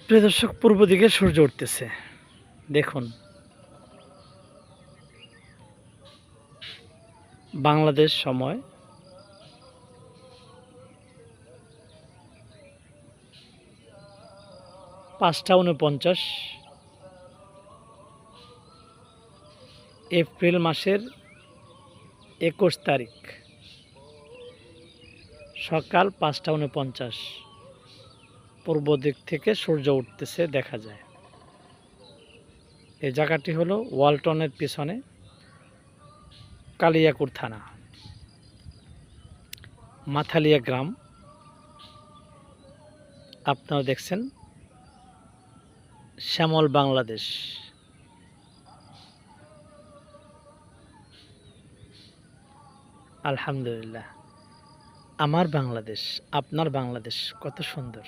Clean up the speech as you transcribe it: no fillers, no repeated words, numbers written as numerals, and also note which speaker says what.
Speaker 1: প্রিয় দর্শক, পূর্ব দিকে সূর্য উঠতেছে। দেখুন, বাংলাদেশ সময় ৫টা ৪৯, এপ্রিল মাসের ২১ তারিখ, সকাল ৫টা ৪৯। পূর্ব দিক থেকে সূর্য উঠতেছে দেখা যায়। এই জায়গাটি হলো ওয়ালটনের পিছনে কালিয়াকুর থানা, মাথালিয়া গ্রাম। আপনারা দেখছেন শ্যামল বাংলাদেশ। আলহামদুলিল্লাহ, আমার বাংলাদেশ, আপনার বাংলাদেশ কত সুন্দর।